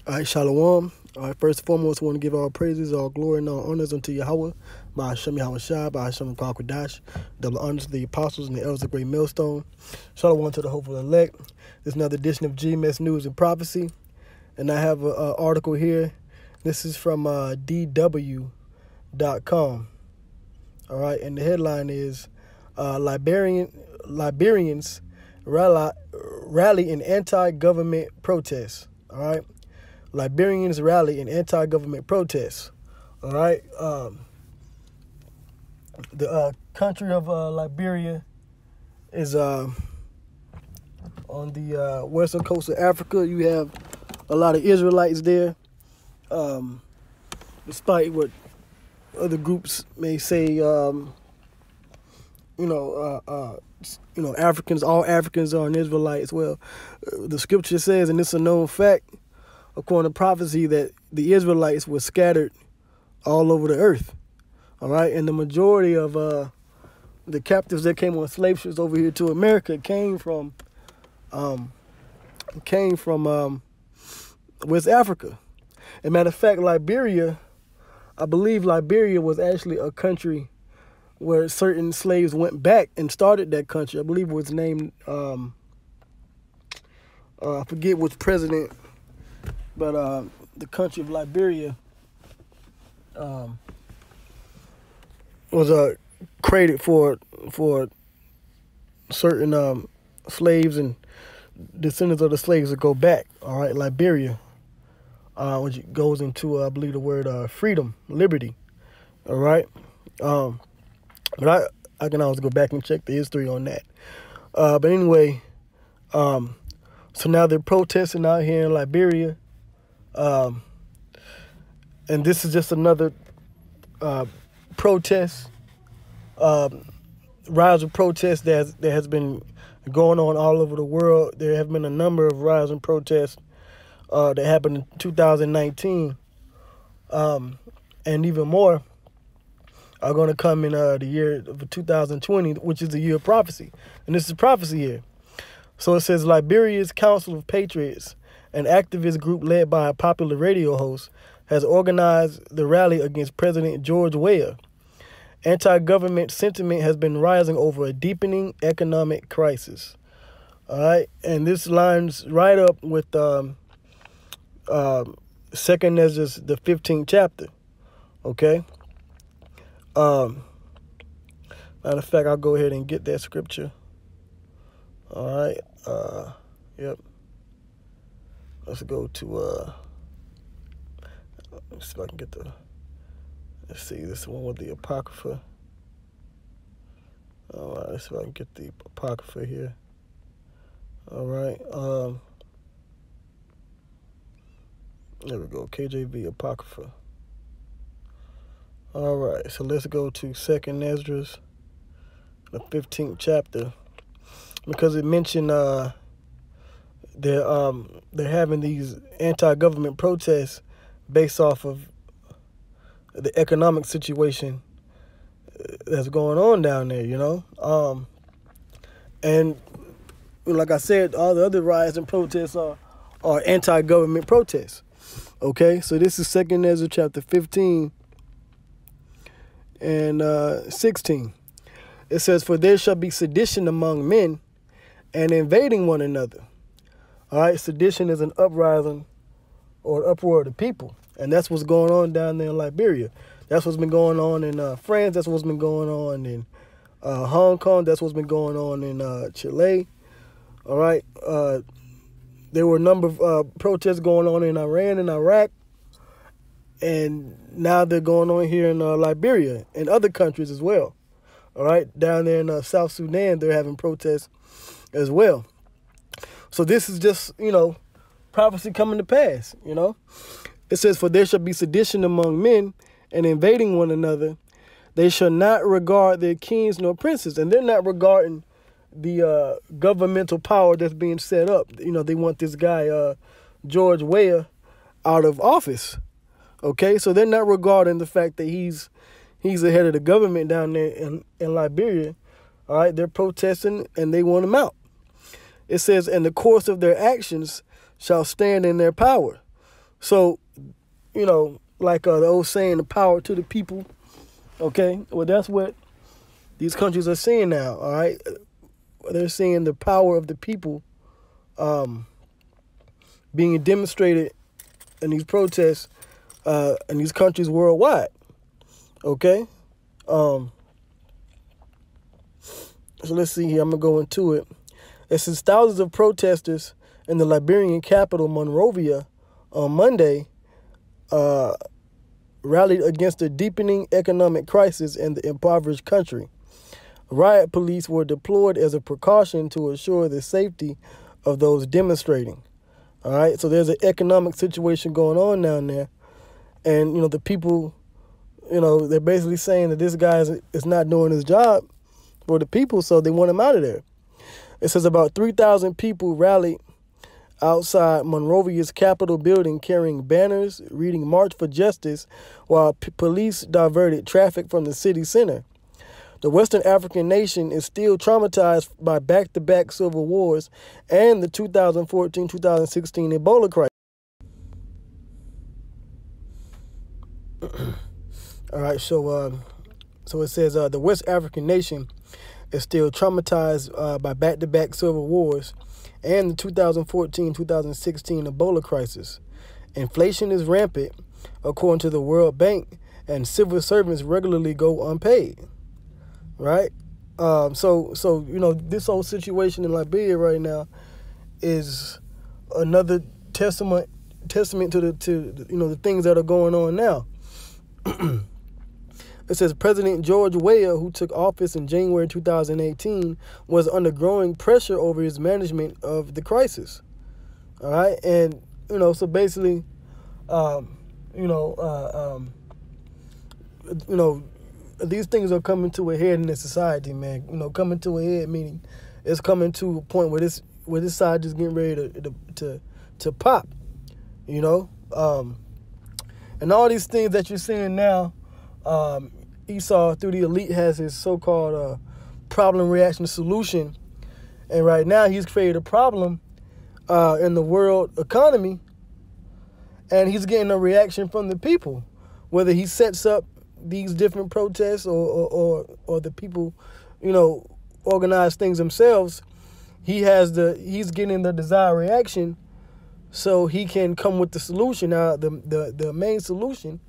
All right, Shalom. All right, first and foremost, I want to give all praises, all glory, and all honors unto Yahweh, by Hashem Yahweh Shai, by Hashem Kwadash, double honors to the apostles and the elders of Great Millstone. Shalom to the hopeful elect. This is another edition of GMS News and Prophecy, and I have an article here. This is from DW.com. All right, and the headline is Liberians rally in anti-government protests. All right. Liberians rally in anti-government protests. All right. The country of Liberia is on the western coast of Africa. You have a lot of Israelites there. Despite what other groups may say, Africans, all Africans are an Israelite as well. The scripture says, and it's a known fact, according to prophecy, that the Israelites were scattered all over the earth. All right, and the majority of the captives that came on slave ships over here to America came from West Africa. As a matter of fact, Liberia, I believe Liberia was actually a country where certain slaves went back and started that country. I believe it was named, I forget which president, but the country of Liberia was created for certain slaves and descendants of the slaves to go back. All right, Liberia, which goes into, I believe, the word freedom, liberty. All right. But I can always go back and check the history on that. But anyway, so now they're protesting out here in Liberia. And this is just another protest, rise of protest that has been going on all over the world. There have been a number of rise and protests that happened in 2019, and even more are going to come in the year of 2020, which is the year of prophecy. And this is prophecy here. So it says, Liberia's Council of Patriots, an activist group led by a popular radio host, has organized the rally against President George Weah. Anti-government sentiment has been rising over a deepening economic crisis. All right, and this lines right up with 2nd Esdras, the 15th chapter. Okay. Matter of fact, I'll go ahead and get that scripture. All right. Yep. Let's go to, let's see if I can get let's see, this one with the Apocrypha. All right, let's see if I can get the Apocrypha here. All right. There we go, KJV Apocrypha. All right, so let's go to 2nd Esdras, the 15th chapter, because it mentioned they're having these anti-government protests based off of the economic situation that's going on down there, you know. And like I said, all the other riots and protests are anti-government protests. Okay, so this is 2nd Esdras chapter 15 and 16. It says, "For there shall be sedition among men, and invading one another." All right, sedition is an uprising or an uproar of the people, and that's what's going on down there in Liberia. That's what's been going on in France. That's what's been going on in Hong Kong. That's what's been going on in Chile. All right, there were a number of protests going on in Iran and Iraq. And now they're going on here in Liberia and other countries as well. All right, down there in South Sudan, they're having protests as well. So this is just, prophecy coming to pass, It says, "For there shall be sedition among men and invading one another. They shall not regard their kings nor princes." And they're not regarding the governmental power that's being set up. They want this guy, George Weah, out of office. Okay, so they're not regarding the fact that he's the head of the government down there in Liberia. All right, they're protesting and they want him out. It says, "And the course of their actions shall stand in their power." So, like the old saying, the power to the people. Okay, well, that's what these countries are seeing now. All right, they're seeing the power of the people being demonstrated in these protests in these countries worldwide. Okay, so let's see here. I'm gonna go into it. It says thousands of protesters in the Liberian capital Monrovia on Monday rallied against the deepening economic crisis in the impoverished country. Riot police were deployed as a precaution to assure the safety of those demonstrating. All right, so there's an economic situation going on down there, and the people, they're basically saying that this guy is not doing his job for the people, so they want him out of there. It says about 3,000 people rallied outside Monrovia's Capitol building carrying banners reading March for Justice while police diverted traffic from the city center. The Western African nation is still traumatized by back-to-back civil wars and the 2014-2016 Ebola crisis. All right, so it says the West African nation is still traumatized by back-to-back civil wars and the 2014-2016 Ebola crisis. Inflation is rampant, according to the World Bank, and civil servants regularly go unpaid. Right? So this whole situation in Liberia right now is another testament to the things that are going on now. It says President George Weah, who took office in January 2018, was under growing pressure over his management of the crisis. All right, and so basically, these things are coming to a head in this society, man. Coming to a head meaning it's coming to a point where this side is getting ready to pop. And all these things that you're seeing now. Esau, through the elite, has his so-called problem, reaction, solution. And right now he's created a problem in the world economy. And he's getting a reaction from the people. Whether he sets up these different protests or the people, organize things themselves, he's getting the desired reaction so he can come with the solution. Now, the main solution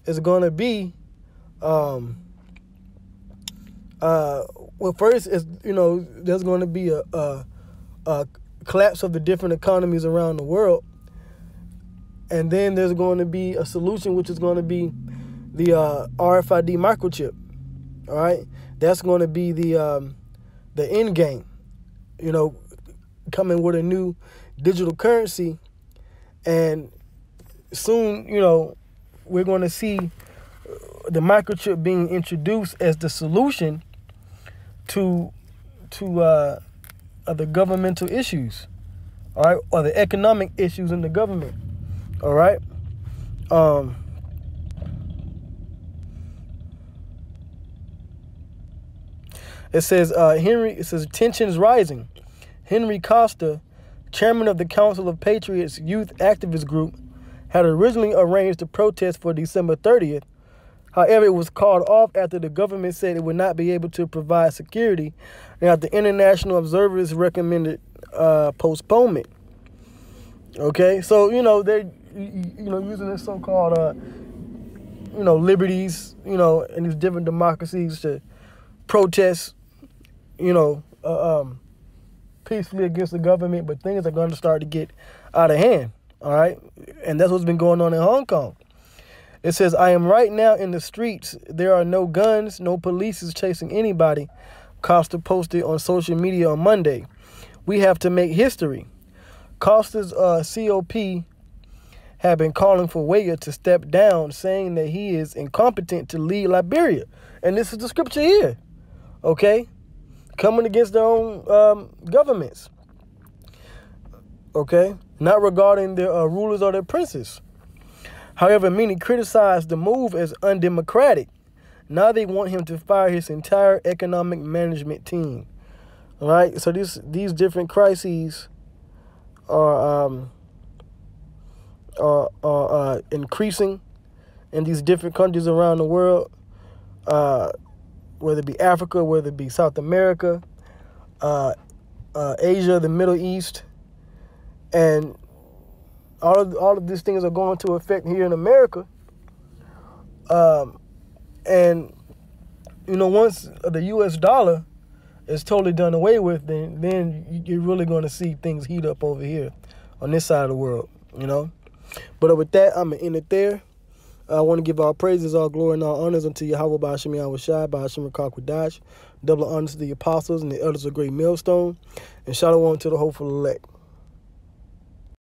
is going to be first is there's going to be a collapse of the different economies around the world, and then there's going to be a solution, which is going to be the RFID microchip. All right, that's going to be the end game. Coming with a new digital currency, and soon we're going to see the microchip being introduced as the solution to the governmental issues, all right, or the economic issues in the government, all right. It says tension is rising. Henry Costa, chairman of the Council of Patriots Youth Activist Group, had originally arranged a protest for December 30th. However, it was called off after the government said it would not be able to provide security, and after international observers recommended postponement. Okay, so they're using this so-called liberties in these different democracies to protest peacefully against the government, but things are going to start to get out of hand. All right, and that's what's been going on in Hong Kong. It says, I am right now in the streets. There are no guns, no police is chasing anybody, Costa posted on social media on Monday. We have to make history. Costa's COP have been calling for Weah to step down, saying that he is incompetent to lead Liberia. And this is the scripture here, okay? Coming against their own governments, okay? Not regarding their rulers or their princes. However, many criticized the move as undemocratic. Now they want him to fire his entire economic management team. All right, so these different crises are are increasing in these different countries around the world, whether it be Africa, whether it be South America, Asia, the Middle East, and all of these things are going to affect here in America. And once the U.S. dollar is totally done away with, then you're really going to see things heat up over here on this side of the world, But with that, I'm going to end it there. I want to give all praises, all glory, and all honors unto Yahweh, Ba'ashem Yahweh Shai, Ba'ashem Rakak Wadash. Double honors to the apostles and the elders of Great Millstone. And shalom to the hopeful elect.